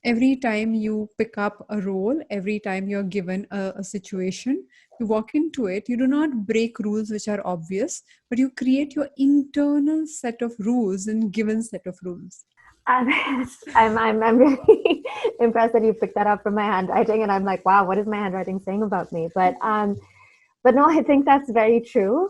Every time you pick up a role, every time you're given a situation, you walk into it, you do not break rules which are obvious, but you create your internal set of rules and given set of rules. Um, I'm really impressed that you picked that up from my handwriting, and I'm like, wow, what is my handwriting saying about me? But no, I think that's very true.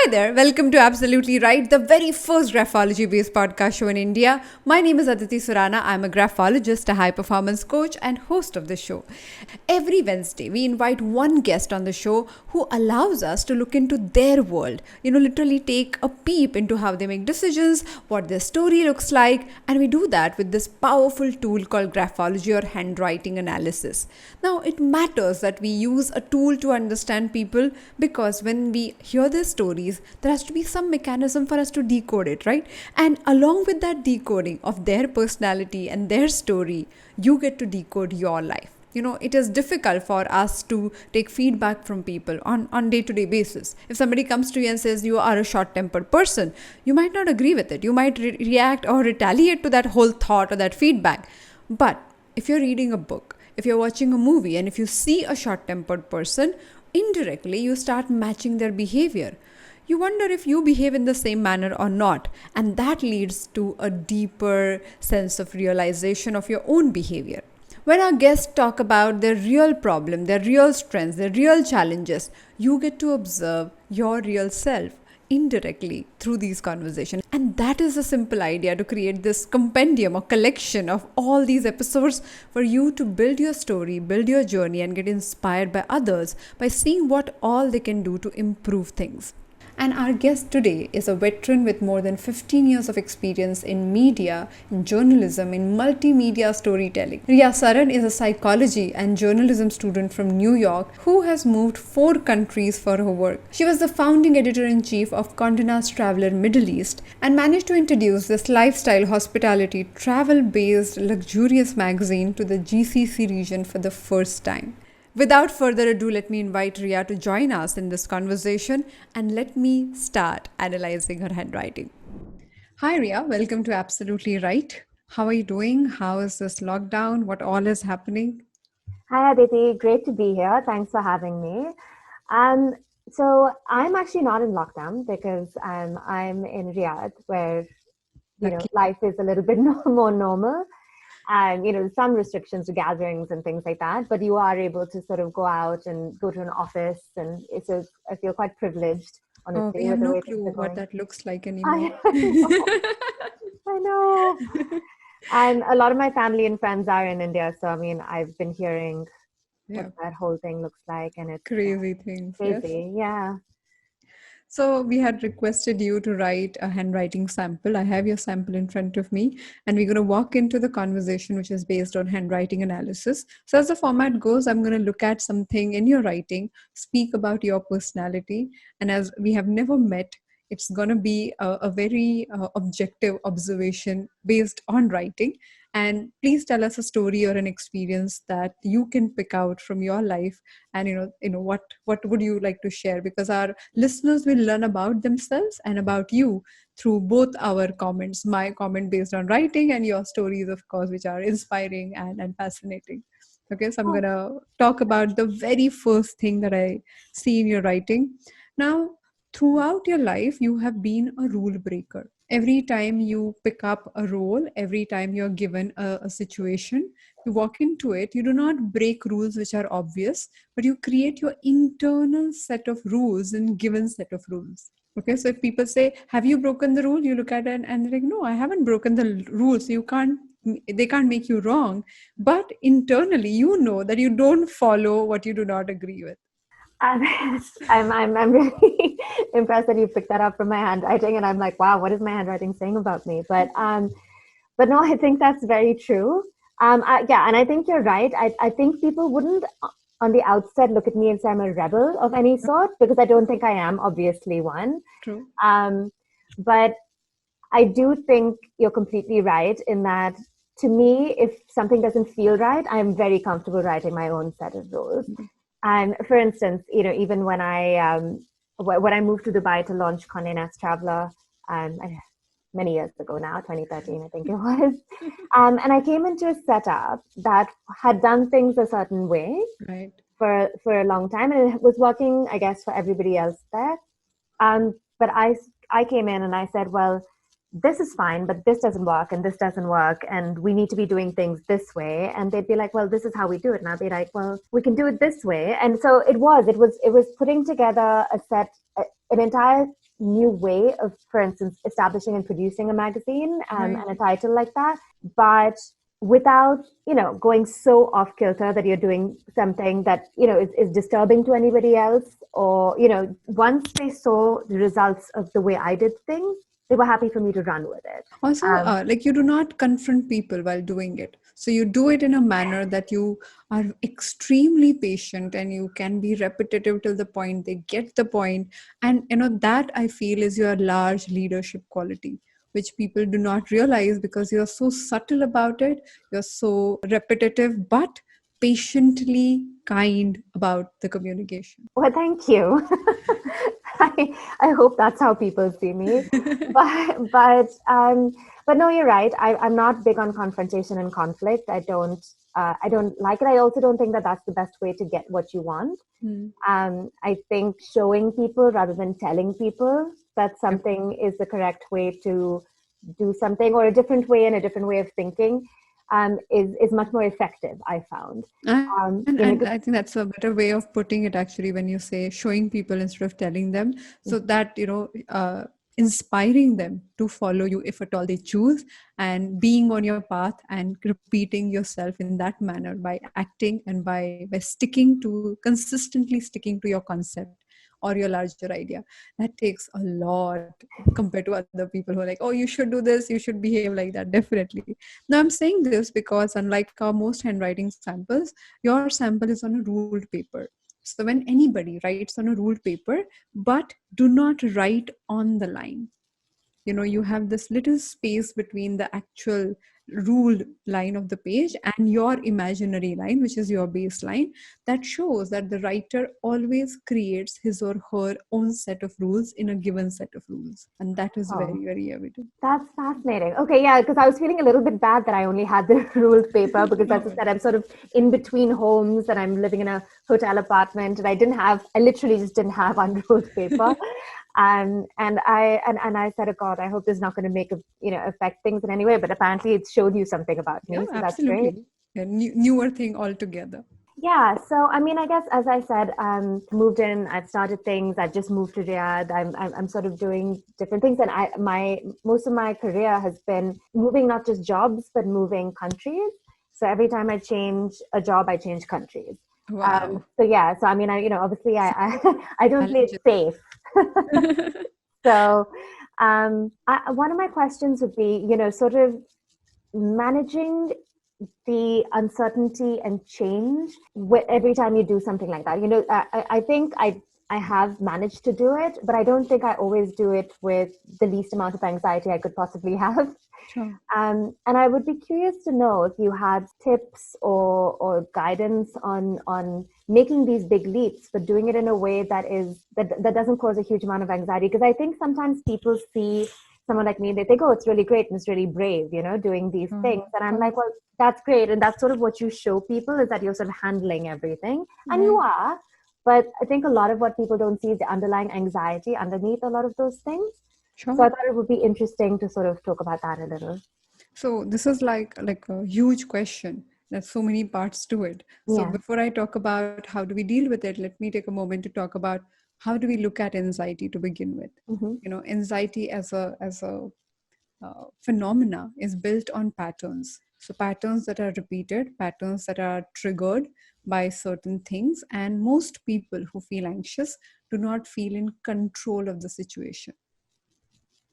Hi there, welcome to Absolutely Right, the very first graphology based podcast show in India. My name is Aditi Surana. I'm a graphologist, a high performance coach, and host of the show. Every Wednesday, we invite one guest on the show who allows us to look into their world, literally take a peep into how they make decisions, what their story looks like, and we do that with this powerful tool called graphology or handwriting analysis. Now, it matters that we use a tool to understand people because when we hear their stories, there has to be some mechanism for us to decode it, right? And along with that decoding of their personality and their story, you get to decode your life. It is difficult for us to take feedback from people on day-to-day basis. If somebody comes to you and says you are a short-tempered person, you might not agree with it. You might react or retaliate to that whole thought or that feedback. But if you're reading a book, if you're watching a movie, and if you see a short-tempered person, indirectly you start matching their behavior. You wonder if you behave in the same manner or not, and that leads to a deeper sense of realization of your own behavior. When our guests talk about their real problem, their real strengths, their real challenges, you get to observe your real self indirectly through these conversations. And that is a simple idea, to create this compendium or collection of all these episodes for you to build your story, build your journey, and get inspired by others by seeing what all they can do to improve things. And our guest today is a veteran with more than 15 years of experience in media, in journalism, in multimedia storytelling. Riya Saran is a psychology and journalism student from New York who has moved 4 countries for her work. She was the founding editor-in-chief of Condé Nast Traveler Middle East and managed to introduce this lifestyle, hospitality, travel-based, luxurious magazine to the GCC region for the first time. Without further ado, let me invite Riya to join us in this conversation and let me start analyzing her handwriting. Hi, Riya. Welcome to Absolutely Right. How are you doing? How is this lockdown? What all is happening? Hi, Aditi. Great to be here. Thanks for having me. Um, so I'm actually not in lockdown because I'm in Riyadh, where Lucky. life is a little bit more normal. And some restrictions to gatherings and things like that, but you are able to sort of go out and go to an office, and so I feel quite privileged, Oh, we honestly, have with the no way things clue are what going. that looks like anymore. I know, I know. And a lot of my family and friends are in India, so I mean, I've been hearing what Yeah, that whole thing looks like, and it's crazy things. Yes. crazy. Yeah. So we had requested you to write a handwriting sample. I have your sample in front of me, and we're going to walk into the conversation, which is based on handwriting analysis. So as the format goes, I'm going to look at something in your writing, speak about your personality, and as we have never met, it's going to be a very objective observation based on writing. And please tell us a story or an experience that you can pick out from your life, and what would you like to share, because our listeners will learn about themselves and about you through both our comments, my comment based on writing and your stories, of course, which are inspiring and fascinating. Okay, so I'm Oh, going to talk about the very first thing that I see in your writing. Now, throughout your life, you have been a rule breaker. Every time you pick up a role, every time you're given a situation, you walk into it, you do not break rules which are obvious, but you create your internal set of rules and given set of rules. Okay, so if people say, have you broken the rule? You look at it and they're like, no, I haven't broken the rule. So they can't make you wrong. But internally, you know that you don't follow what you do not agree with. I'm, I'm really impressed that you picked that up from my handwriting, and I'm like, wow, what is my handwriting saying about me? But no, I think that's very true. Yeah, and I think you're right. I think people wouldn't on the outset look at me and say I'm a rebel of any sort, because I don't think I am, obviously, one. True. Um, but I do think you're completely right in that, to me, if something doesn't feel right, I'm very comfortable writing my own set of rules. And for instance, even when I moved to Dubai to launch Condé Nast Traveler, many years ago now, 2013, I think it was. And I came into a setup that had done things a certain way Right. for a long time, and it was working, I guess, for everybody else there. But I came in and I said, well, this is fine, but this doesn't work and this doesn't work, and we need to be doing things this way. And they'd be like, well, this is how we do it. And I'd be like, well, we can do it this way. And so it was putting together an entire new way of, for instance, establishing and producing a magazine, Right. and a title like that, but without going so off kilter that you're doing something that is disturbing to anybody else, or once they saw the results of the way I did things, they were happy for me to run with it. Also, like you do not confront people while doing it. So you do it in a manner that you are extremely patient and you can be repetitive till the point they get the point. And that I feel is your large leadership quality, which people do not realize because you're so subtle about it. You're so repetitive, but patiently kind about the communication. Well, thank you. I hope that's how people see me. But no, you're right. I'm not big on confrontation and conflict. I don't like it. I also don't think that that's the best way to get what you want. I think showing people rather than telling people that something is the correct way to do something, or a different way and a different way of thinking, is much more effective, I found. And I think that's a better way of putting it, actually, when you say showing people instead of telling them, so that, inspiring them to follow you if at all they choose, and being on your path and repeating yourself in that manner by acting and by consistently sticking to your concept or your larger idea. That takes a lot compared to other people who are like, oh, you should do this, you should behave like that. Definitely. Now, I'm saying this because, unlike our most handwriting samples, your sample is on a ruled paper. So when anybody writes on a ruled paper, but do not write on the line, you have this little space between the actual ruled line of the page and your imaginary line, which is your baseline. That shows that the writer always creates his or her own set of rules in a given set of rules, and that is very, very evident. That's fascinating. Okay, yeah, because I was feeling a little bit bad that I only had the ruled paper, because as I said, I'm sort of in between homes and I'm living in a hotel apartment, and I literally just didn't have unruled paper. And I said, oh God, I hope this is not going to affect things in any way. But apparently it showed you something about me. Yeah, so that's great. absolutely. A newer thing altogether. Yeah, so I mean, I guess, as I said, moved in, I've started things. I've just moved to Riyadh. I'm sort of doing different things, and most of my career has been moving, not just jobs, but moving countries. So every time I change a job, I change countries. Wow. So yeah, so I mean, obviously I don't play it safe. So one of my questions would be, sort of managing the uncertainty and change every time you do something like that. I think I have managed to do it, but I don't think I always do it with the least amount of anxiety I could possibly have. Sure. And I would be curious to know if you had tips or guidance on making these big leaps, but doing it in a way that doesn't cause a huge amount of anxiety. Because I think sometimes people see someone like me and they think, oh, it's really great and it's really brave, doing these things. And I'm like, well, that's great. And that's sort of what you show people, is that you're sort of handling everything. And you are. But I think a lot of what people don't see is the underlying anxiety underneath a lot of those things. Sure. So I thought it would be interesting to sort of talk about that a little. So this is like a huge question. There's so many parts to it. So before I talk about how do we deal with it, let me take a moment to talk about how do we look at anxiety to begin with. Anxiety as a phenomena is built on patterns. So patterns that are repeated, patterns that are triggered by certain things. And most people who feel anxious do not feel in control of the situation.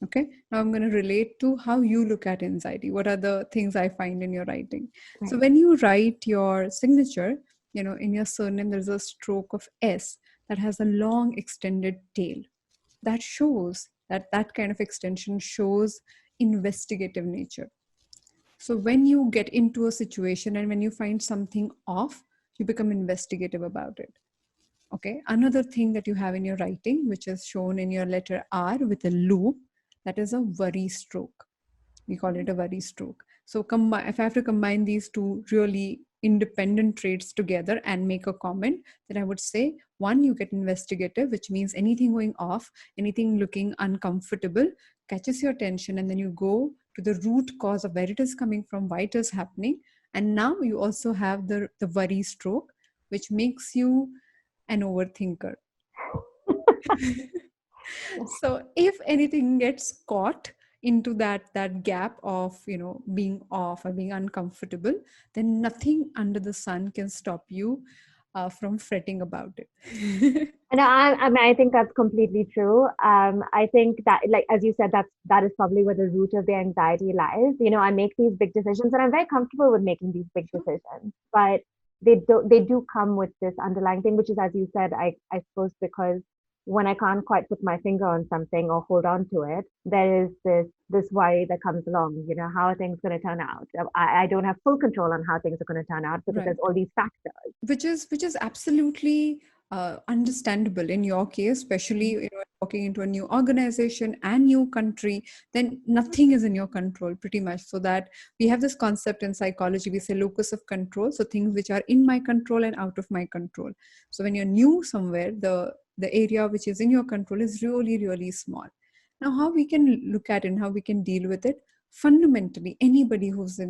Okay, now I'm going to relate to how you look at anxiety. What are the things I find in your writing? Right. So when you write your signature, in your surname, there's a stroke of S that has a long extended tail. That shows that kind of extension shows investigative nature. So when you get into a situation and when you find something off, you become investigative about it. Okay. Another thing that you have in your writing, which is shown in your letter R with a loop, that is a worry stroke. We call it a worry stroke. So if I have to combine these two really independent traits together and make a comment, then I would say, one, you get investigative, which means anything going off, anything looking uncomfortable catches your attention, and then you go to the root cause of where it is coming from, why it is happening. And now you also have the worry stroke, which makes you an overthinker. So if anything gets caught into that gap of being off or being uncomfortable, then nothing under the sun can stop you from fretting about it. And I mean, I think that's completely true. I think that, like as you said, that is probably where the root of the anxiety lies. I make these big decisions, and I'm very comfortable with making these big decisions, but they do come with this underlying thing, which is, as you said, I suppose because when I can't quite put my finger on something or hold on to it, there is this worry that comes along. How are things going to turn out? I don't have full control on how things are going to turn out because Right. there's all these factors. Which is absolutely understandable in your case, especially walking into a new organization and new country. Then nothing is in your control, pretty much. So that we have this concept in psychology, we say locus of control, so things which are in my control and out of my control. So when you're new somewhere, the area which is in your control is really, really small. Now, how we can look at it and how we can deal with it, fundamentally, anybody who's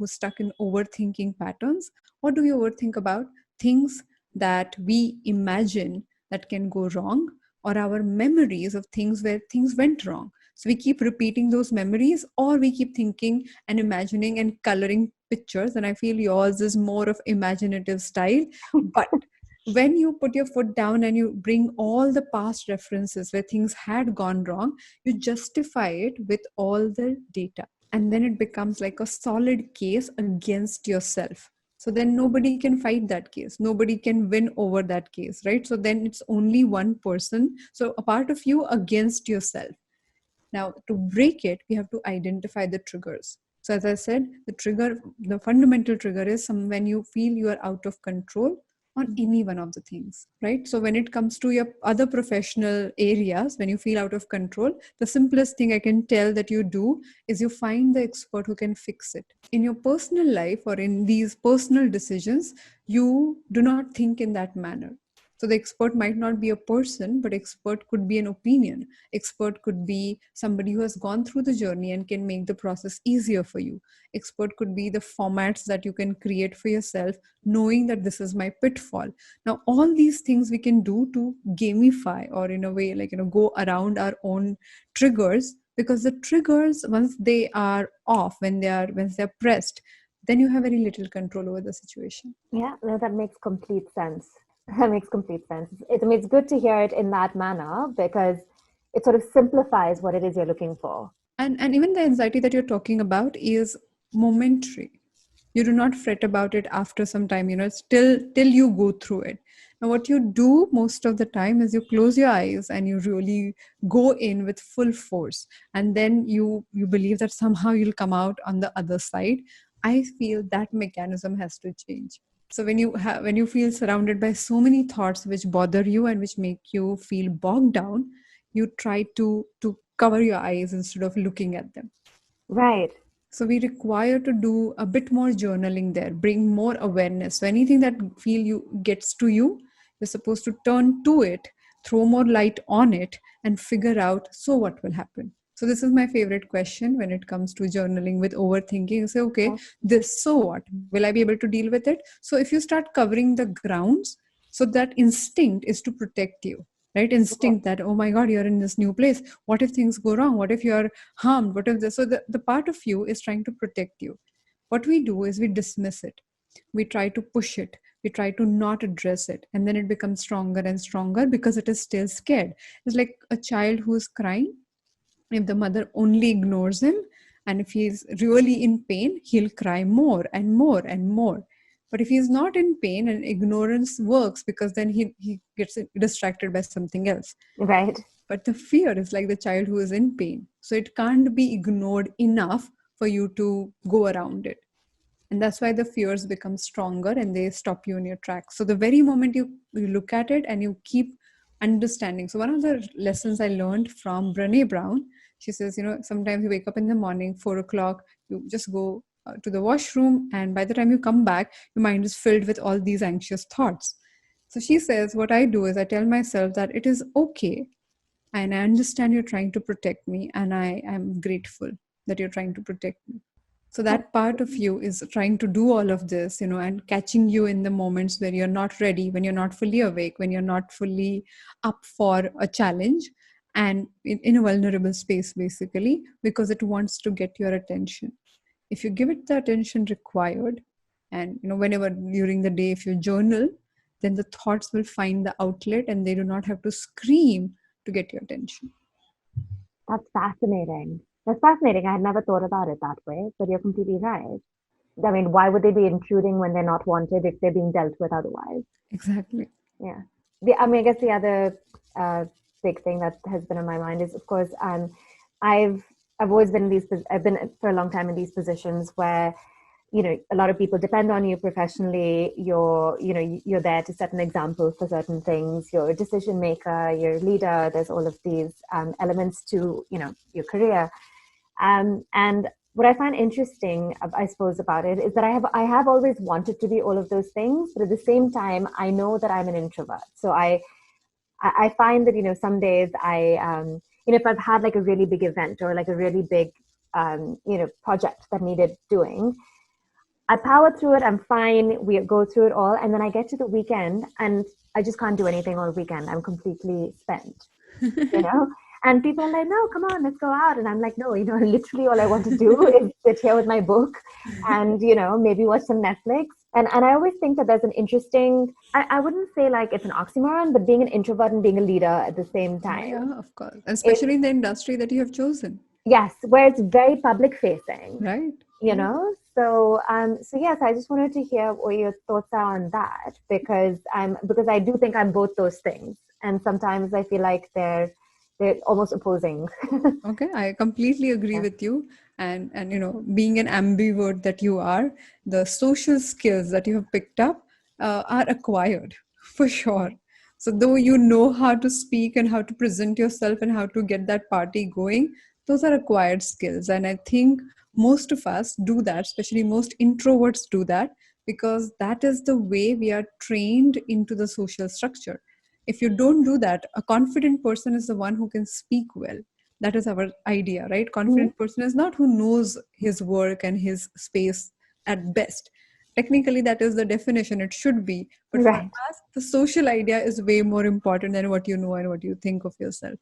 stuck in overthinking patterns, what do we overthink about? Things that we imagine that can go wrong, or our memories of things where things went wrong. So we keep repeating those memories, or we keep thinking and imagining and coloring pictures. And I feel yours is more of imaginative style. But when you put your foot down and you bring all the past references where things had gone wrong, you justify it with all the data. And then it becomes like a solid case against yourself. So then nobody can fight that case. Nobody can win over that case, right? So then it's only one person. So a part of you against yourself. Now, to break it, we have to identify the triggers. So as I said, the fundamental trigger is when you feel you are out of control on any one of the things, right? So when it comes to your other professional areas, when you feel out of control, the simplest thing I can tell that you do is you find the expert who can fix it. In your personal life or in these personal decisions, you do not think in that manner. So the expert might not be a person, but expert could be an opinion. Expert could be somebody who has gone through the journey and can make the process easier for you. Expert could be the formats that you can create for yourself, knowing that this is my pitfall. Now, all these things we can do to gamify, or in a way, like, go around our own triggers, because the triggers, once they are off, once they're pressed, then you have very little control over the situation. Yeah, no, that makes complete sense. That makes complete sense. It's good to hear it in that manner because it sort of simplifies what it is you're looking for. And even the anxiety that you're talking about is momentary. You do not fret about it after some time, it's till you go through it. Now, what you do most of the time is you close your eyes and you really go in with full force, and then you believe that somehow you'll come out on the other side. I feel that mechanism has to change. So when you feel surrounded by so many thoughts which bother you and which make you feel bogged down, you try to cover your eyes instead of looking at them. Right. So we require to do a bit more journaling there, bring more awareness. So anything that feel you gets to you, you're supposed to turn to it, throw more light on it, and figure out, so what will happen. So this is my favorite question when it comes to journaling with overthinking. You say, okay, this, so what? Will I be able to deal with it? So if you start covering the grounds, so that instinct is to protect you, right? Instinct that, oh my God, you're in this new place. What if things go wrong? What if you're harmed? What if this? So the part of you is trying to protect you. What we do is we dismiss it. We try to push it. We try to not address it. And then it becomes stronger and stronger because it is still scared. It's like a child who is crying. If the mother only ignores him, and if he's really in pain, he'll cry more and more and more. But if he's not in pain, and ignorance works because then he gets distracted by something else. Right. But the fear is like the child who is in pain. So it can't be ignored enough for you to go around it. And that's why the fears become stronger and they stop you in your tracks. So the very moment you look at it and you keep understanding. So one of the lessons I learned from Brené Brown, She says, sometimes you wake up in the morning, 4 o'clock, you just go to the washroom, and by the time you come back, your mind is filled with all these anxious thoughts. So she says, what I do is I tell myself that it is okay, and I understand you're trying to protect me, and I am grateful that you're trying to protect me. So that part of you is trying to do all of this, and catching you in the moments where you're not ready, when you're not fully awake, when you're not fully up for a challenge, and in a vulnerable space, basically, because it wants to get your attention. If you give it the attention required, and whenever during the day, if you journal, then the thoughts will find the outlet, and they do not have to scream to get your attention. That's fascinating. That's fascinating. I had never thought about it that way, but you're completely right. I mean, why would they be intruding when they're not wanted if they're being dealt with otherwise? Exactly. Yeah. I guess the other big thing that has been on my mind is, of course, I've I've always been in I've been for a long time in these positions where, a lot of people depend on you professionally. You're there to set an example for certain things. You're a decision maker, you're a leader. There's all of these elements to, your career. And what I find interesting, I suppose, about it is that I have always wanted to be all of those things, but at the same time, I know that I'm an introvert. So I find that, some days if I've had like a really big event or like a really big project that needed doing, I power through it. I'm fine. We go through it all, and then I get to the weekend, and I just can't do anything all weekend. I'm completely spent, you know. And people are like, "No, come on, let's go out." And I'm like, "No, literally all I want to do is sit here with my book, and maybe watch some Netflix." And I always think that there's an interesting. I wouldn't say like it's an oxymoron, but being an introvert and being a leader at the same time. Yeah, of course, especially in the industry that you have chosen. Yes, where it's very public facing, right? So yes, I just wanted to hear what your thoughts are on that, because I do think I'm both those things, and sometimes I feel like they're almost opposing. Okay, I completely agree with you. And being an ambivert that you are, the social skills that you have picked up are acquired for sure. So though you know how to speak and how to present yourself and how to get that party going, those are acquired skills. And I think most of us do that, especially most introverts do that, because that is the way we are trained into the social structure. If you don't do that, a confident person is the one who can speak well. That is our idea, right? Confident person is not who knows his work and his space at best. Technically, that is the definition, it should be. But for Right. us, the social idea is way more important than what you know and what you think of yourself.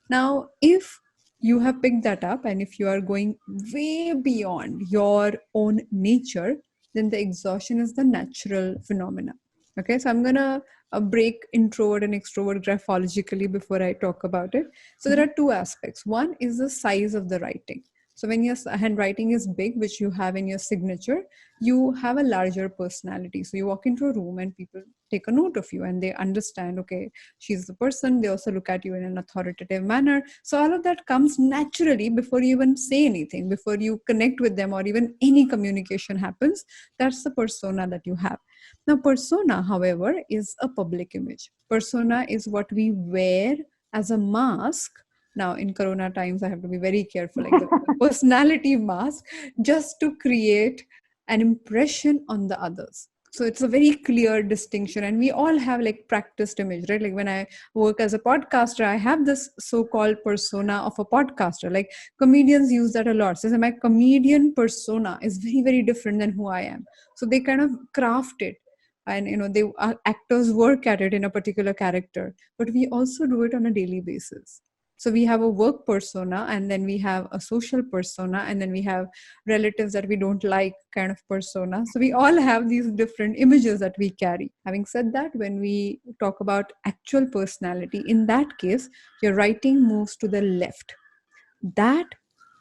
Now, if you have picked that up, and if you are going way beyond your own nature, then the exhaustion is the natural phenomena. Okay, so I'm gonna break introvert and extrovert graphologically before I talk about it. So there are two aspects. One is the size of the writing. So when your handwriting is big, which you have in your signature, you have a larger personality. So you walk into a room and people take a note of you and they understand, okay, she's the person. They also look at you in an authoritative manner. So all of that comes naturally before you even say anything, before you connect with them or even any communication happens. That's the persona that you have. Now, persona, however, is a public image. Persona is what we wear as a mask. Now, in Corona times, I have to be very careful, like the personality mask, just to create an impression on the others. So it's a very clear distinction, and we all have like practiced image, right? Like when I work as a podcaster, I have this so-called persona of a podcaster. Like comedians use that a lot. So my comedian persona is very, very different than who I am. So they kind of craft it, and they actors work at it in a particular character, but we also do it on a daily basis. So we have a work persona, and then we have a social persona, and then we have relatives that we don't like kind of persona. So we all have these different images that we carry. Having said that, when we talk about actual personality, in that case, your writing moves to the left. That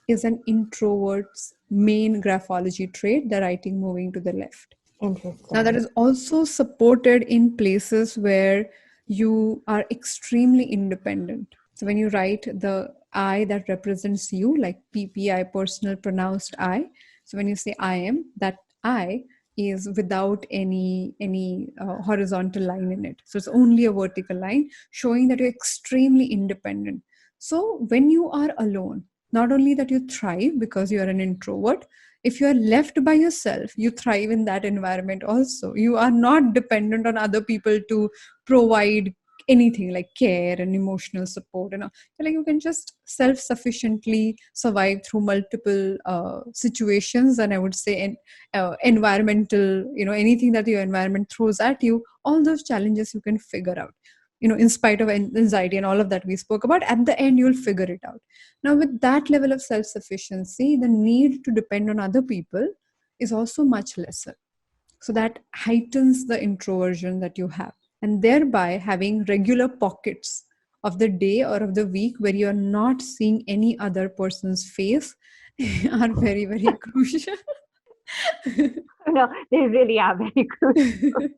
is an introvert's main graphology trait, the writing moving to the left. Interesting. Now, that is also supported in places where you are extremely independent. So, when you write the I that represents you, like PPI, personal pronounced I. So, when you say I am, that I is without any horizontal line in it. So, it's only a vertical line showing that you're extremely independent. So, when you are alone, Not only that you thrive because you are an introvert, if you are left by yourself, you thrive in that environment also. You are not dependent on other people to provide anything like care and emotional support. Like you can just self-sufficiently survive through multiple situations, and I would say environmental, anything that your environment throws at you, all those challenges you can figure out. In spite of anxiety and all of that we spoke about, at the end you'll figure it out. Now, with that level of self sufficiency, the need to depend on other people is also much lesser. So that heightens the introversion that you have. And thereby, having regular pockets of the day or of the week where you're not seeing any other person's face are very, very crucial. No, they really are very crucial.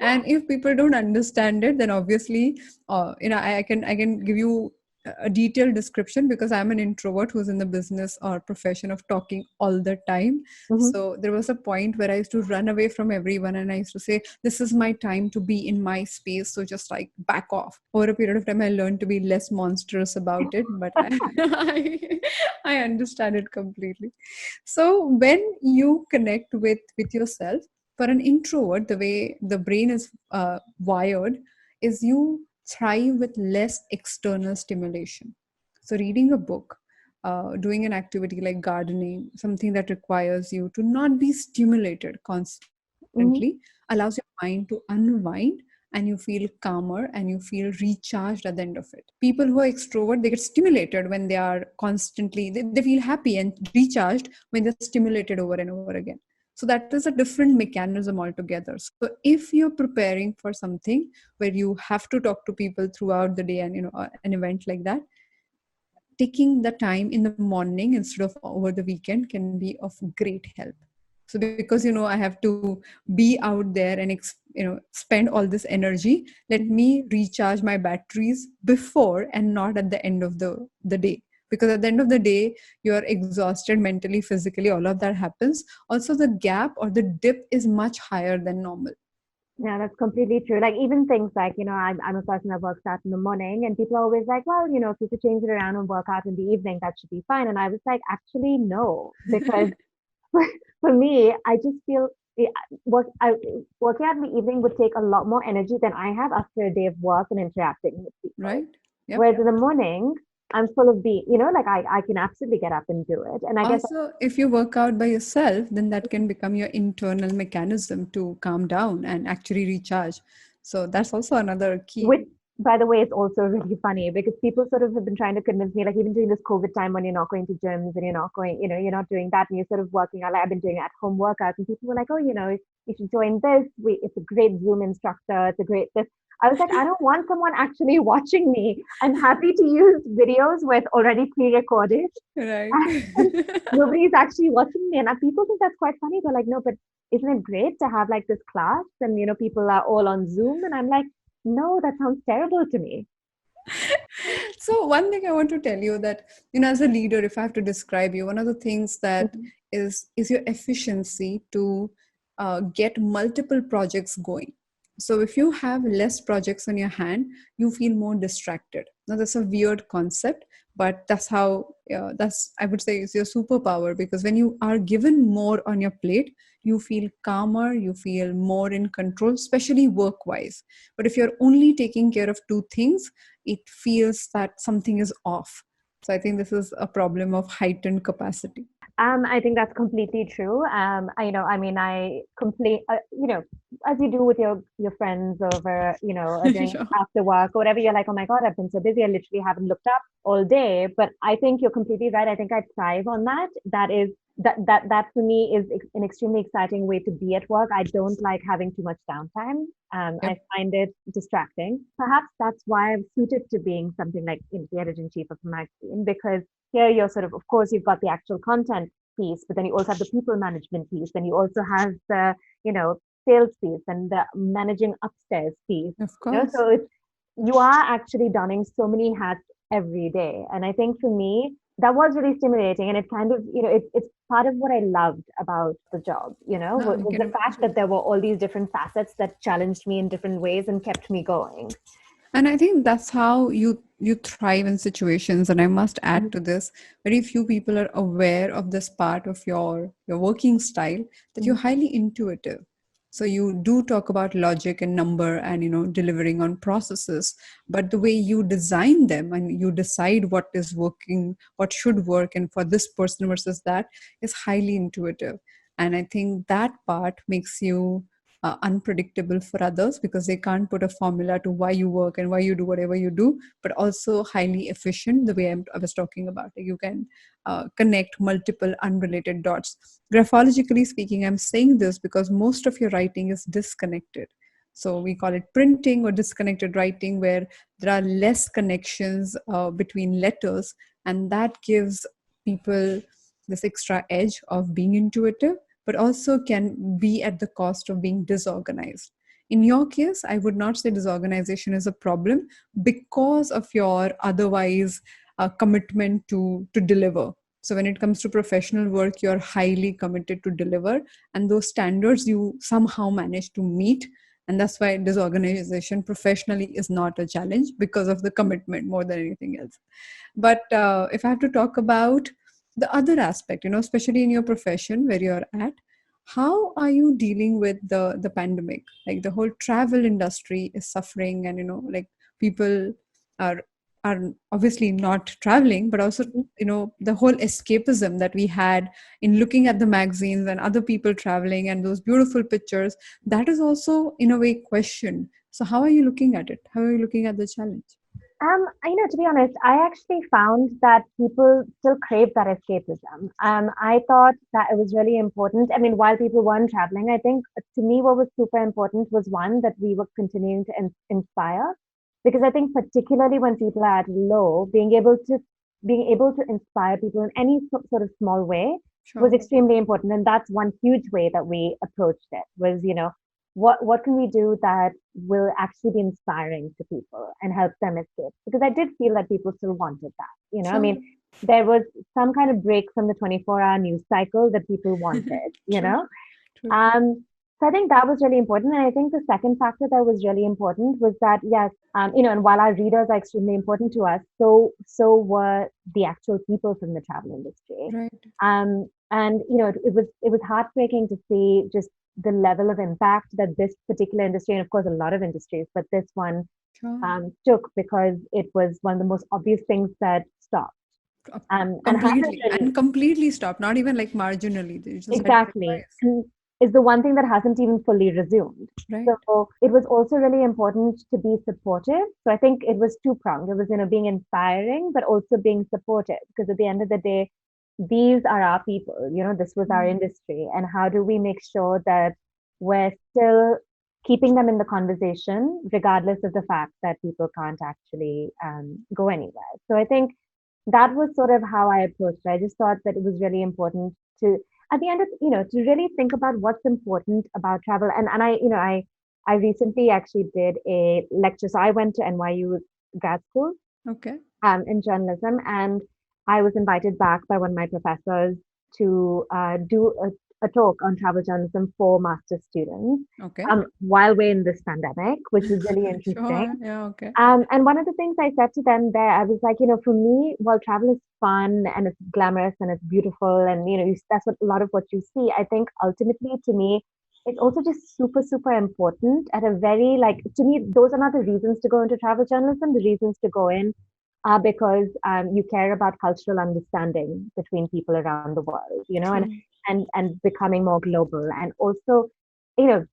And if people don't understand it, then obviously, I can give you a detailed description, because I'm an introvert who's in the business or profession of talking all the time. Mhm. So there was a point where I used to run away from everyone, and I used to say, this is my time to be in my space, so just like back off. Over a period of time I learned to be less monstrous about it, but I understand it completely. So when you connect with yourself, for an introvert, the way the brain is wired is you thrive with less external stimulation. So reading a book, doing an activity like gardening, something that requires you to not be stimulated constantly, Mhm. allows your mind to unwind, and you feel calmer and you feel recharged at the end of it. People who are extrovert, they get stimulated when they are constantly, they feel happy and recharged when they're stimulated over and over again. So that is a different mechanism altogether. So if you're preparing for something where you have to talk to people throughout the day, and an event like that, taking the time in the morning instead of over the weekend can be of great help. So because I have to be out there and spend all this energy, let me recharge my batteries before and not at the end of the day. Because at the end of the day, you're exhausted mentally, physically, all of that happens. Also, the gap or the dip is much higher than normal. Yeah, that's completely true. Like even things like, I'm a person that works out in the morning and people are always like, well, if you could change it around and work out in the evening, that should be fine. And I was like, actually, no, because for, for me, I just feel working out in the evening would take a lot more energy than I have after a day of work and interacting with people. Right? Yep. Whereas in the morning, I'm full of like I can absolutely get up and do it. And I guess Also, if you work out by yourself, then that can become your internal mechanism to calm down and actually recharge. So that's also another key. which, by the way, is also really funny because people sort of have been trying to convince me, like even during this COVID time when you're not going to gyms and you're not going, you're not doing that and you're sort of working out. Like I've been doing at home workouts and people were like, oh, you should join this. It's a great Zoom instructor. It's a great this. I was like, I don't want someone actually watching me. I'm happy to use videos with already pre-recorded. Right. And nobody's actually watching me. And people think that's quite funny. They're like, no, but isn't it great to have like this class and people are all on Zoom? And I'm like, no, that sounds terrible to me. So one thing I want to tell you, that as a leader, if I have to describe you, one of the things that Mhm. is your efficiency to get multiple projects going. So if you have less projects on your hand, you feel more distracted. Now that's a weird concept, but that's how that's, I would say, is your superpower, because when you are given more on your plate, you feel calmer, you feel more in control, especially work wise. But if you're only taking care of two things, it feels that something is off. So I think this is a problem of heightened capacity. I think that's completely true. I mean, I complain, as you do with your friends over, during Sure. after work or whatever. You're like, oh my God, I've been so busy. I literally haven't looked up all day. But I think you're completely right. I think I thrive on that. That for me is an extremely exciting way to be at work. I don't like having too much downtime. I Yep. find it distracting. Perhaps that's why I'm suited to being something like the editor in chief of a magazine, because here you're sort of course, you've got the actual content piece, but then you also have the people management piece. Then you also have the, sales piece and the managing upstairs piece. Of course. So you are actually donning so many hats every day. And I think for me, that was really stimulating. And it kind of, it's part of what I loved about the job, No, I was the can fact that there were all these different facets that challenged me in different ways and kept me going. And I think that's how you thrive in situations. And I must add Mhm. to this, very few people are aware of this part of your working style, that you're Mhm. highly intuitive. So you do talk about logic and number and delivering on processes, but the way you design them and you decide what is working, what should work, and for this person versus that is highly intuitive. And I think that part makes you unpredictable for others because they can't put a formula to why you work and why you do whatever you do, but also highly efficient the way I was talking about. You can connect multiple unrelated dots. Graphologically speaking, I'm saying this because most of your writing is disconnected. So we call it printing or disconnected writing, where there are less connections between letters, and that gives people this extra edge of being intuitive, but also can be at the cost of being disorganized. In your case, I would not say disorganization is a problem because of your otherwise commitment to deliver. So when it comes to professional work, you're highly committed to deliver, and those standards you somehow manage to meet. And that's why disorganization professionally is not a challenge, because of the commitment more than anything else. But if I have to talk about the other aspect, especially in your profession where you're at, how are you dealing with the pandemic? Like the whole travel industry is suffering, and like people are are obviously not traveling, but also the whole escapism that we had in looking at the magazines and other people traveling and those beautiful pictures, that is also in a way questioned. So how are you looking at it? How are you looking at the challenge? To be honest, I actually found that people still crave that escapism. I thought that it was really important. I mean, while people weren't traveling, I think to me what was super important was one, that we were continuing to inspire, because I think particularly when people are at low, being able to inspire people in any sort of small way was Sure. extremely important, and that's one huge way that we approached it. Was what can we do that will actually be inspiring to people and help them escape? Because I did feel that people still wanted that. I Sure. mean, there was some kind of break from the 24-hour news cycle that people wanted, True. True. so I think that was really important. And I think the second factor that was really important was that, yes, and while our readers are extremely important to us, so were the actual people from the travel industry. Right. And it was heartbreaking to see just the level of impact that this particular industry, and of course a lot of industries, but this one Sure. took, because it was one of the most obvious things that stopped, and hasn't Completely. really. And completely stopped, not even like marginally. They just had to Exactly. revise. And is the one thing that hasn't even fully resumed. Right. So it was also really important to be supportive. So I think it was two pronged. It was, being inspiring, but also being supportive. Because at the end of the day, these are our people, this was our Mm. industry. And how do we make sure that we're still keeping them in the conversation, regardless of the fact that people can't actually go anywhere? So I think that was sort of how I approached it. I just thought that it was really important to, at the end of, to really think about what's important about travel. And I recently actually did a lecture. So I went to NYU grad school Okay. in journalism, and I was invited back by one of my professors to do a talk on travel journalism for master's students Okay. while we're in this pandemic, which was really interesting. Sure. Yeah. Okay. And one of the things I said to them there, I was like, for me, while travel is fun and it's glamorous and it's beautiful, and that's what a lot of what you see. I think ultimately, to me, it's also just super, super important at a very, like, to me, those are not the reasons to go into travel journalism. The reasons to go in are because you care about cultural understanding between people around the world, and True. becoming more global, and also, you know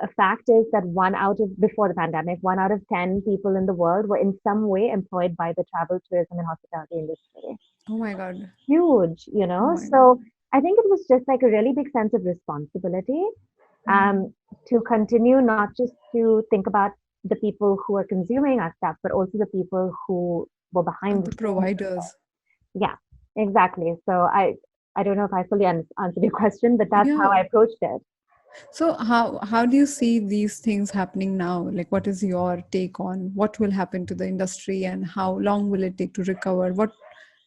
a fact is that before the pandemic, 1 out of 10 people in the world were in some way employed by the travel, tourism, and hospitality industry. Oh my God. Huge, Oh my God. So I think it was just like a really big sense of responsibility, Mm. to continue not just to think about the people who are consuming our stuff, but also the people who were behind the The scenes. providers. Yeah, exactly. So I don't know if I fully answered your question, but that's how Yeah. I approached it. So how do you see these things happening now? Like, what is your take on what will happen to the industry and how long will it take to recover? What,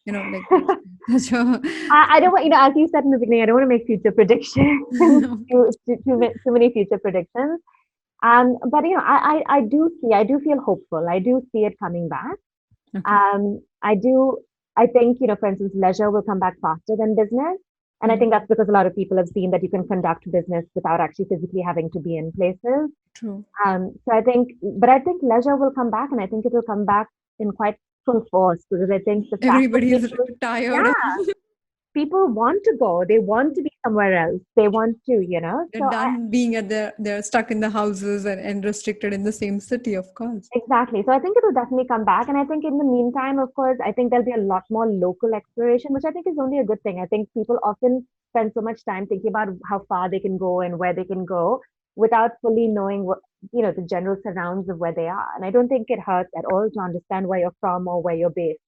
like that's your I don't want, as you said in the beginning, I don't want to make future predictions, okay. too many future predictions. But I I do feel hopeful. I do see it coming back. Okay. I do. I think, for instance, leisure will come back faster than business. And I think Mhm. that's because a lot of people have seen that you can conduct business without actually physically having to be in places. True. But I think leisure will come back, and I think it will come back in quite full force because I think the fact that Everybody is people, tired of yeah, people want to go, they want to be somewhere else, they want to. they're So I done being at they're stuck in the houses and restricted in the same city, of course. Exactly. So I think it will definitely come back. And I think in the meantime, of course, I think there'll be a lot more local exploration, which I think is only a good thing. I think people often spend so much time thinking about how far they can go and where they can go without fully knowing the general surrounds of where they are. And I don't think it hurts at all to understand where you're from or where you're based.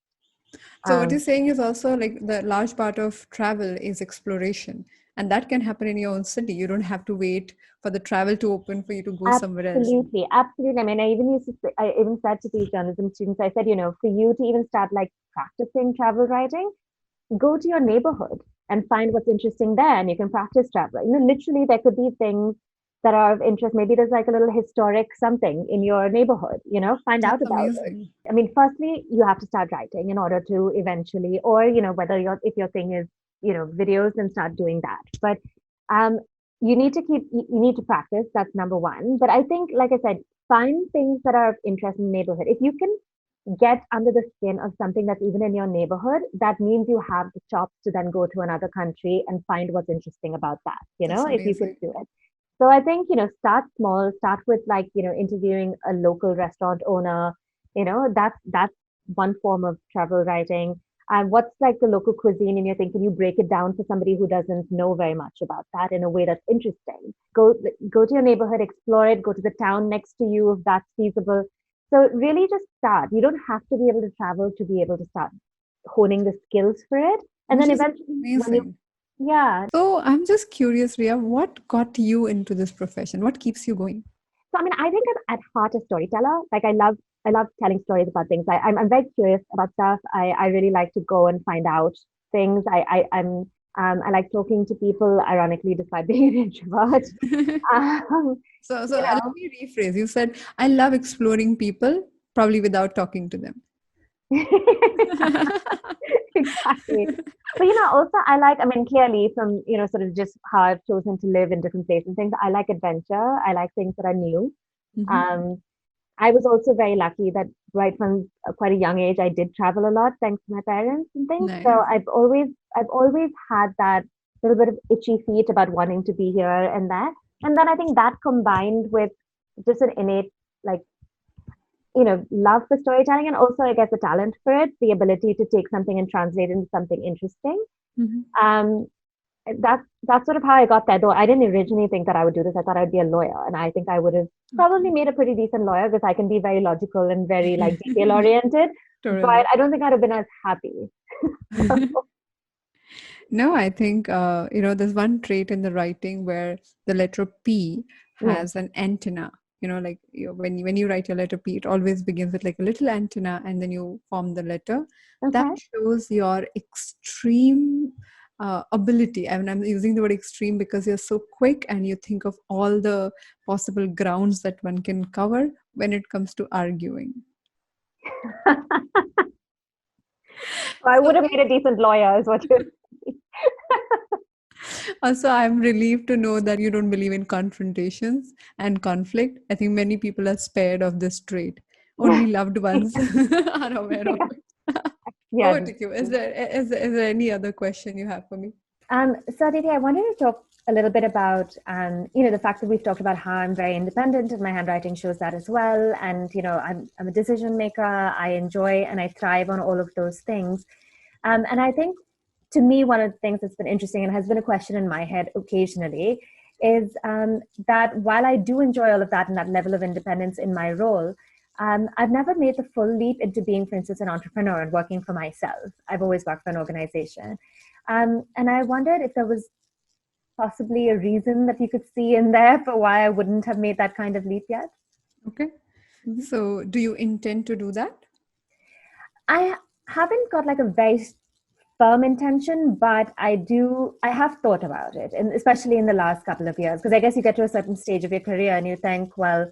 So what you're Um, saying is also like the large part of travel is exploration, and that can happen in your own city. You don't have to wait for the travel to open for you to go somewhere else. Absolutely, absolutely. I mean, I even said to these journalism students, I said, for you to even start like practicing travel writing, go to your neighborhood and find what's interesting there, and you can practice travel. Literally, there could be things that are of interest. Maybe there's like a little historic something in your neighborhood, find out That's about it. amazing. I mean, firstly, you have to start writing in order to eventually, or, whether if your thing is, videos, then start doing that. But um, you need to practice. That's number one. But I think, like I said, find things that are of interest in the neighborhood. If you can get under the skin of something that's even in your neighborhood, that means you have the chops to then go to another country and find what's interesting about that, That's if you could amazing. do it. So I think, start small, start with like, interviewing a local restaurant owner, that's one form of travel writing. And what's like the local cuisine in your thing? Can you break it down for somebody who doesn't know very much about that in a way that's interesting? Go to your neighborhood, explore it, go to the town next to you if that's feasible. So really just start. You don't have to be able to travel to be able to start honing the skills for it. And Which then is eventually amazing. yeah. So I'm just curious, Ria, what got you into this profession? What keeps you going? So I mean, I think I'm at heart a storyteller. Like I love telling stories about things. I'm very curious about stuff. I really like to go and find out things. I like talking to people, ironically, despite being an introvert. Um, So you let know, me rephrase. You said, I love exploring people, probably without talking to them. exactly. But also I mean, clearly from, sort of just how I've chosen to live in different places and things, I like adventure. I like things that are new. Mhm. Um, I was also very lucky that right from quite a young age, I did travel a lot thanks to my parents and things. So Nice. I've always had that little bit of itchy feet about wanting to be here and there. And then I think that combined with just an innate, like, love for storytelling and also, I guess, a talent for it, the ability to take something and translate into something interesting. Mhm. Um, that's sort of how I got there. Though I didn't originally think that I would do this. I thought I'd be a lawyer, and I think I would have probably Okay. made a pretty decent lawyer because I can be very logical and very like detail oriented. But Totally. I don't think I'd have been as happy. So, No, I think there's one trait in the writing where the letter P mm, has an antenna. Like when you write your letter P, it always begins with like a little antenna, and then you form the letter. That okay. shows your extreme ability. I mean, I'm using the word extreme because you're so quick and you think of all the possible grounds that one can cover when it comes to arguing. So I would So have made a decent lawyer, is what you're saying. also, I'm relieved to know that you don't believe in confrontations and conflict. I think many people are spared of this trait. Only loved ones are aware of it. Yeah. Over to you. Is there any other question you have for me? So Aditi, I wanted to talk a little bit about, the fact that we've talked about how I'm very independent and my handwriting shows that as well. And, I'm a decision maker. I enjoy and I thrive on all of those things. And I think to me, one of the things that's been interesting and has been a question in my head occasionally is that while I do enjoy all of that and that level of independence in my role, I've never made the full leap into being, for instance, an entrepreneur and working for myself. I've always worked for an organization. And I wondered if there was possibly a reason that you could see in there for why I wouldn't have made that kind of leap yet. Okay. Mhm. So, do you intend to do that? I haven't got like a very firm intention, but I have thought about it, and especially in the last couple of years, because I guess you get to a certain stage of your career and you think, well,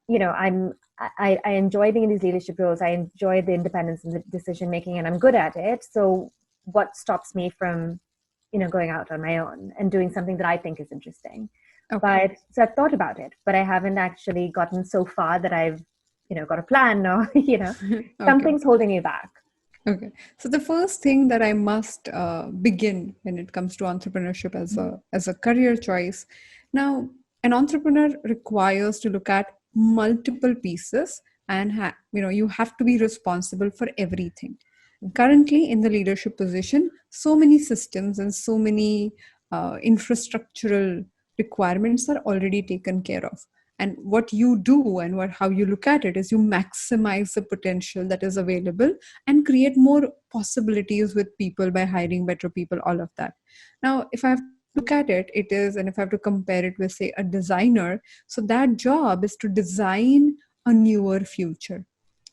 I enjoy being in these leadership roles. I enjoy the independence and the decision making, and I'm good at it. So what stops me from, going out on my own and doing something that I think is interesting? Okay. But so I've thought about it, but I haven't actually gotten so far that I've, got a plan or, Okay. something's holding me back. Okay. So the first thing that I must begin when it comes to entrepreneurship as a career choice. Now, an entrepreneur requires to look at multiple pieces, and you have to be responsible for everything. Currently, in the leadership position, so many systems and so many infrastructural requirements are already taken care of. And what you do and how you look at it is you maximize the potential that is available and create more possibilities with people by hiring better people, all of that. Now, if I have to look at it, it is, and if I have to compare it with, say, a designer, so that job is to design a newer future,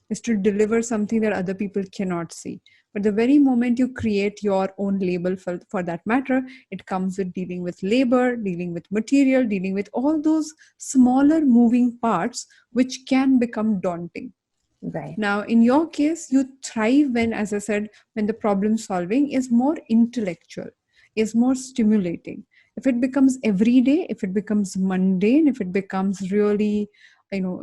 is to deliver something that other people cannot see. But the very moment you create your own label for that matter, it comes with dealing with labor, dealing with material, dealing with all those smaller moving parts, which can become daunting. Right. Now, in your case, you thrive when, as I said, when the problem solving is more intellectual, is more stimulating. If it becomes everyday, if it becomes mundane, if it becomes really,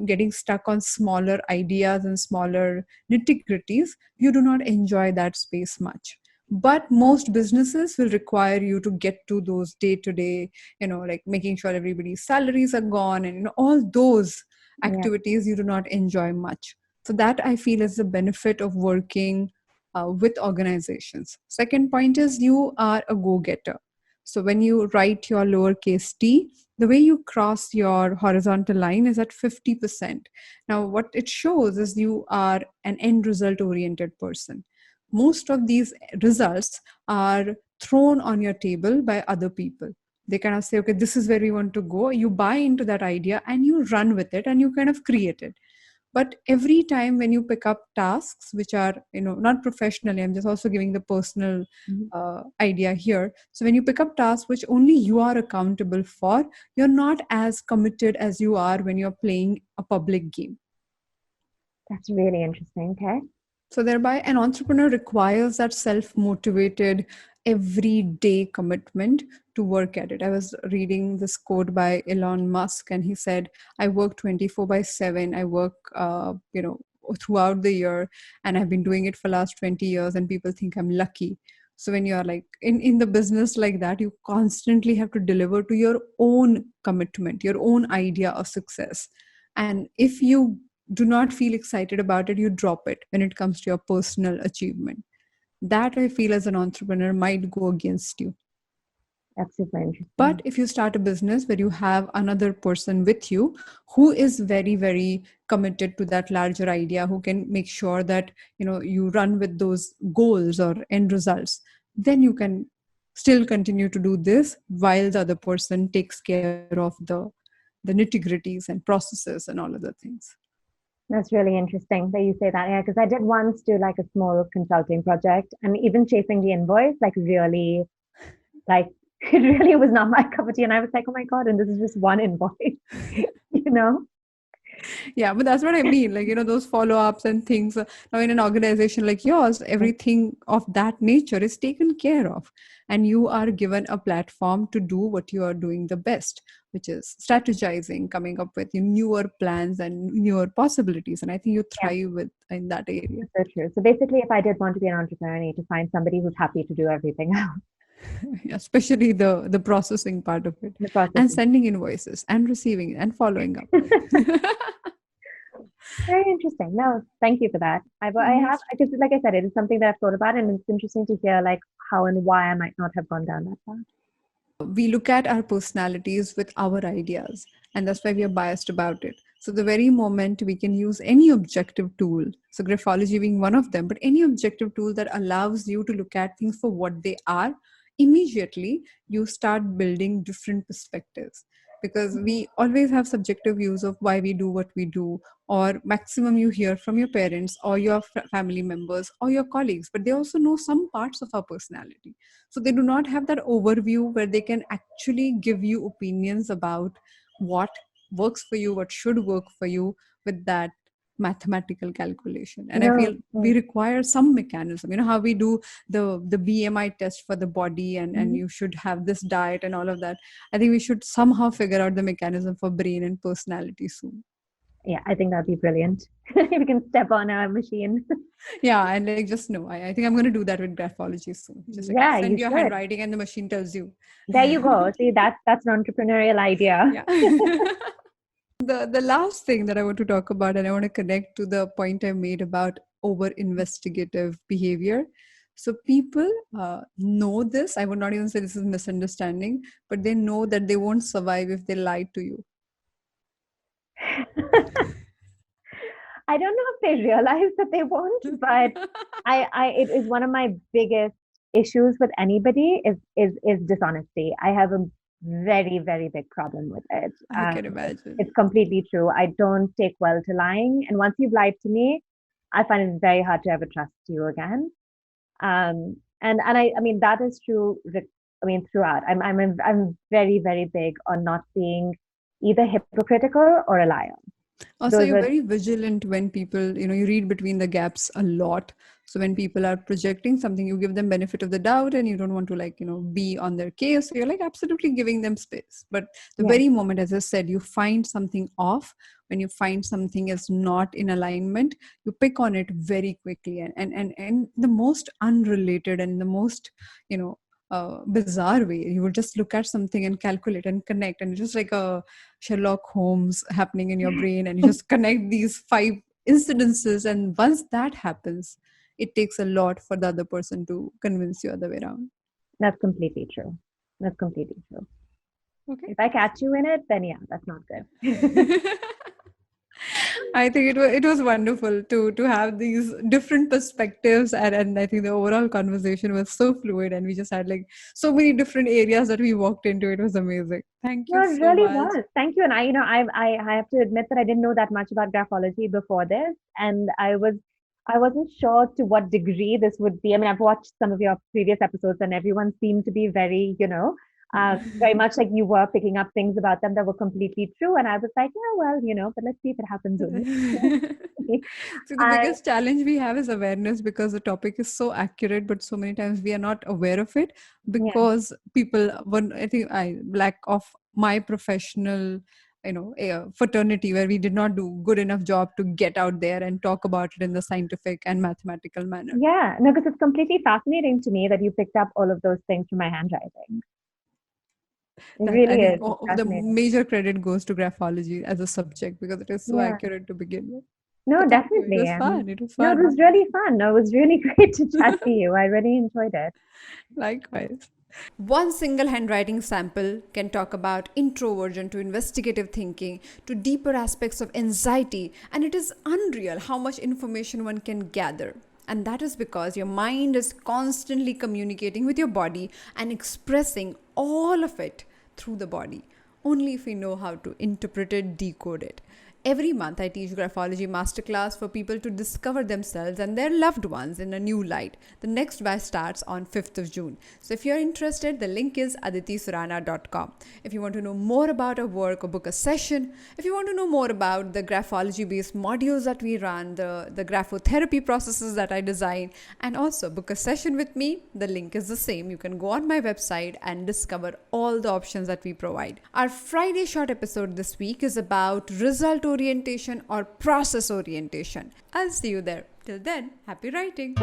getting stuck on smaller ideas and smaller nitty-gritties, you do not enjoy that space much. But most businesses will require you to get to those day-to-day, like making sure everybody's salaries are gone, and all those activities you do not enjoy much. So that I feel is the benefit of working with organizations. Second point is you are a go-getter. So when you write your lowercase t, the way you cross your horizontal line is at 50%. Now, what it shows is you are an end result oriented person. Most of these results are thrown on your table by other people. They kind of say, okay, this is where we want to go. You buy into that idea and you run with it and you kind of create it. But every time when you pick up tasks which are, not professionally, I'm just also giving the personal idea here. So when you pick up tasks which only you are accountable for, you're not as committed as you are when you're playing a public game. That's really interesting. Okay. So thereby, an entrepreneur requires that self-motivated, everyday commitment to work at it. I was reading this quote by Elon Musk, and he said, "I work 24/7. I work, throughout the year, and I've been doing it for the last 20 years, and people think I'm lucky." So when you're like in the business like that, you constantly have to deliver to your own commitment, your own idea of success. And if you do not feel excited about it, you drop it when it comes to your personal achievement. That I feel as an entrepreneur might go against you. That's super interesting. But if you start a business where you have another person with you who is very, very committed to that larger idea, who can make sure that you run with those goals or end results, then you can still continue to do this while the other person takes care of the nitty-gritties and processes and all other things. That's really interesting that you say that. Yeah, because I did once do like a small consulting project, and even chasing the invoice, really, it really was not my cup of tea. And I was like, oh my God, and this is just one invoice, Yeah, but that's what I mean. Those follow-ups and things. Now, in an organization like yours, everything of that nature is taken care of. And you are given a platform to do what you are doing the best, which is strategizing, coming up with newer plans and newer possibilities. And I think you thrive in that area. So true. So basically, if I did want to be an entrepreneur, I need to find somebody who's happy to do everything else. Especially the processing part of it, and sending invoices and receiving and following up. Very interesting. No, thank you for that. I have, because like I said, it is something that I've thought about, and it's interesting to hear how and why I might not have gone down that path. We look at our personalities with our ideas, and that's why we are biased about it. So the very moment we can use any objective tool, so graphology being one of them, but any objective tool that allows you to look at things for what they are, immediately you start building different perspectives. because we always have subjective views of why we do what we do, or maximum you hear from your parents or your family members or your colleagues, but they also know some parts of our personality. So they do not have that overview where they can actually give you opinions about what works for you, what should work for you with that mathematical calculation. And I feel No, we require some mechanism, how we do the BMI test for the body, and Mhm. you should have this diet and all of that. I think we should somehow figure out the mechanism for brain and personality soon. Yeah, I think that'd be brilliant. We can step on a machine. Yeah, and like just know, I think I'm going to do that with graphology soon. Just like Yeah, send you your should. handwriting and the machine tells you. There you go. See, that's an entrepreneurial idea. Yeah. The last thing that I want to talk about, and I want to connect to the point I made about over investigative behavior. So people know this. I would not even say this is misunderstanding, but they know that they won't survive if they lie to you. I don't know if they realize that they won't, but it is one of my biggest issues with anybody is dishonesty. I have a very, very big problem with it. I can imagine. It's completely true. I don't take well to lying, and once you've lied to me, I find it very hard to ever trust you again. And I mean that is true. I mean throughout. I'm very, very big on not being either hypocritical or a liar. Also, Those you're are very vigilant when people, you read between the gaps a lot. So when people are projecting something, you give them benefit of the doubt, and you don't want to be on their case. So you're like absolutely giving them space. But the yeah. very moment, as I said, you find something off, when you find something is not in alignment, you pick on it very quickly, and the most unrelated and the most, bizarre way. You would just look at something and calculate and connect, and it's just like a Sherlock Holmes happening in your brain, and you just connect these 5 incidences. And once that happens, it takes a lot for the other person to convince you other way around. That's completely true. That's completely true. Okay. If I catch you in it, then yeah, that's not good. I think it was wonderful to have these different perspectives, and I think the overall conversation was so fluid, and we just had like so many different areas that we walked into. It was amazing. Thank No, you it so really much. was. Thank you. And I have to admit that I didn't know that much about graphology before this, and I wasn't sure to what degree this would be. I mean, I've watched some of your previous episodes, and everyone seemed to be very, very much like you were picking up things about them that were completely true. And I was like, yeah, well, but let's see if it happens with me. So the biggest challenge we have is awareness, because the topic is so accurate, but so many times we are not aware of it because people, I think I lack of my professional, fraternity, where we did not do good enough job to get out there and talk about it in the scientific and mathematical manner. Yeah, no, because it's completely fascinating to me that you picked up all of those things from my handwriting. It really is. The major credit goes to graphology as a subject, because it is so accurate to begin with. No, definitely. It was fun. It was fun. No, it was really fun. No, it was really great to chat to you. I really enjoyed it. Likewise. One single handwriting sample can talk about introversion to investigative thinking to deeper aspects of anxiety, and it is unreal how much information one can gather. And that is because your mind is constantly communicating with your body and expressing all of it through the body, only if we know how to interpret it, decode it. Every month, I teach Graphology Masterclass for people to discover themselves and their loved ones in a new light. The next batch starts on 5th of June. So if you're interested, the link is aditisurana.com. If you want to know more about our work or book a session, if you want to know more about the graphology-based modules that we run, the graphotherapy processes that I design, and also book a session with me, the link is the same. You can go on my website and discover all the options that we provide. Our Friday short episode this week is about result orientation or process orientation. I'll see you there. Till then, happy writing.